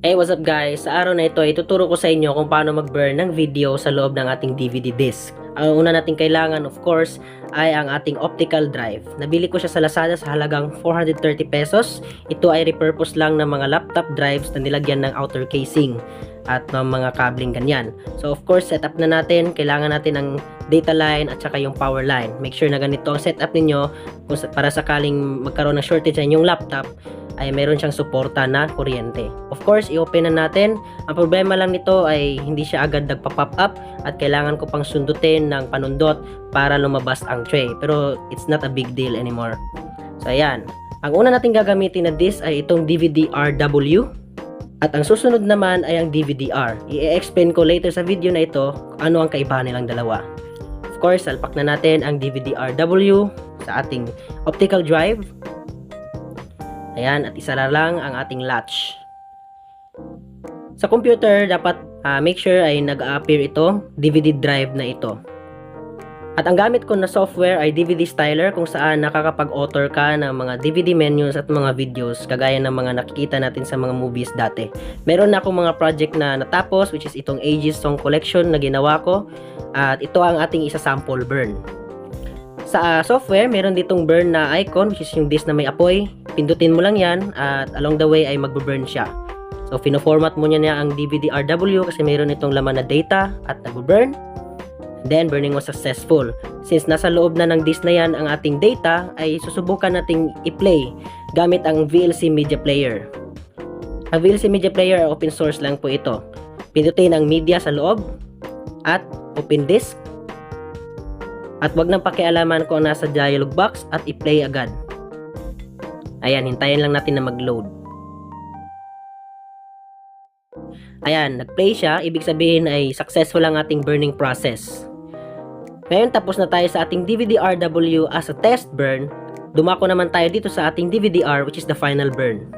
Hey, what's up guys? Sa araw na ito, ituturo ko sa inyo kung paano mag-burn ng video sa loob ng ating DVD disc. Ang una nating kailangan, of course, ay ang ating optical drive. Nabili ko siya sa Lazada sa halagang 430 pesos. Ito ay repurpose lang ng mga laptop drives na nilagyan ng outer casing at ng mga cabling ganyan. So of course, setup na natin. Kailangan natin ang data line at saka yung power line. Make sure na ganito ang setup ninyo para sakaling magkaroon ng shortage sa inyong laptop ay meron siyang suporta na kuryente. Of course, i-open na natin. Ang problema lang nito ay hindi siya agad nagpa-pop up at kailangan ko pang sundutin ng panundot para lumabas ang tray. Pero it's not a big deal anymore. So ayan. Ang una nating gagamitin na disc ay itong DVD-RW. At ang susunod naman ay ang DVD-R. I-explain ko later sa video na ito ano ang kaibahan nilang dalawa. Of course, salpak na natin ang DVD-RW sa ating optical drive. Ayan, at isa lang ang ating latch. Sa computer, dapat make sure ay nag-appear ito, DVD drive na ito. At ang gamit ko na software ay DVD Styler kung saan nakakapag-author ka ng mga DVD menus at mga videos kagaya ng mga nakikita natin sa mga movies dati. Meron na akong mga project na natapos which is itong Aegis Song Collection na ginawa ko at ito ang ating isa sample burn. Sa software, meron ditong burn na icon which is yung disc na may apoy. Pindutin mo lang yan at along the way ay magbe-burn siya. So, pino-format mo niya ang DVD-RW kasi meron itong laman na data at nagbe-burn. Then, burning was successful. Since nasa loob na ng disk na yan ang ating data, ay susubukan nating i-play gamit ang VLC Media Player. Ang VLC Media Player ay open source lang po ito. Pindutin ang media sa loob at open disk. At wag nang pakialaman kung nasa dialog box at i-play agad. Ayan, hintayin lang natin na mag-load. Ayan, nag-play siya. Ibig sabihin ay successful ang ating burning process. Ngayon, tapos na tayo sa ating DVD-RW as a test burn. Dumako naman tayo dito sa ating DVD-R which is the final burn.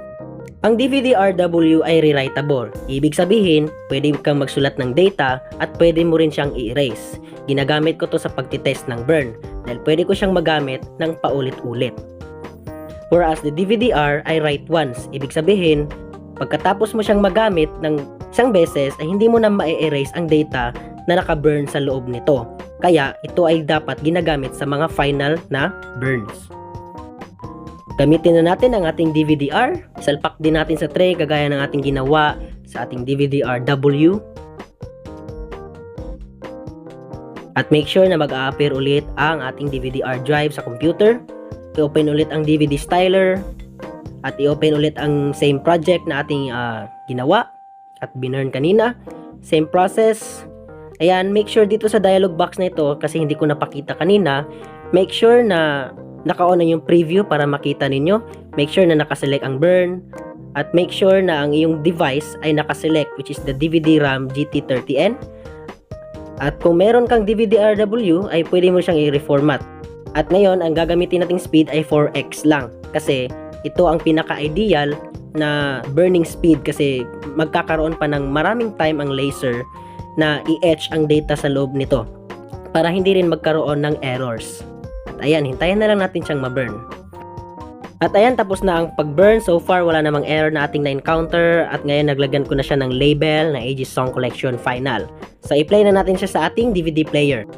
Ang DVD-RW ay rewritable. Ibig sabihin, pwede kang magsulat ng data at pwede mo rin siyang i-erase. Ginagamit ko to sa pagtitest ng burn dahil pwede ko siyang magamit ng paulit-ulit. Whereas the DVD-R ay write once. Ibig sabihin, pagkatapos mo siyang magamit ng isang beses ay hindi mo na ma-erase ang data na naka-burn sa loob nito. Kaya ito ay dapat ginagamit sa mga final na burns. Gamitin na natin ang ating DVD-R. Salpak din natin sa tray kagaya ng ating ginawa sa ating DVD-RW. At make sure na mag-a-appear ulit ang ating DVD-R drive sa computer. I-open ulit ang DVD Styler. At i-open ulit ang same project na ating ginawa at binurn kanina. Same process. Ayan, make sure dito sa dialog box na ito kasi hindi ko napakita kanina. Make sure na naka-on na yung preview para makita ninyo. Make sure na nakaselect ang burn. At make sure na ang iyong device ay nakaselect which is the DVD-RAM GT30N. At kung meron kang DVD-RW ay pwede mo siyang i-reformat. At ngayon, ang gagamitin nating speed ay 4x lang. Kasi ito ang pinaka-ideal na burning speed kasi magkakaroon pa ng maraming time ang laser na i-etch ang data sa loob nito para hindi rin magkaroon ng errors. At ayan, hintayin na lang natin siyang ma-burn. At ayan, tapos na ang pag-burn. So far, wala namang error na ating na-encounter. At ngayon, naglagyan ko na siya ng label na Aegis Song Collection Final. So, i-play na natin siya sa ating DVD player.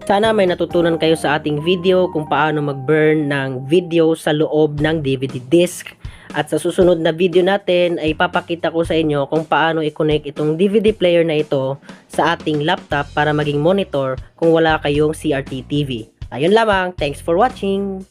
Sana may natutunan kayo sa ating video kung paano mag-burn ng video sa loob ng DVD disc. At sa susunod na video natin ay papakita ko sa inyo kung paano i-connect itong DVD player na ito sa ating laptop para maging monitor kung wala kayong CRT TV. Ayun lamang, thanks for watching!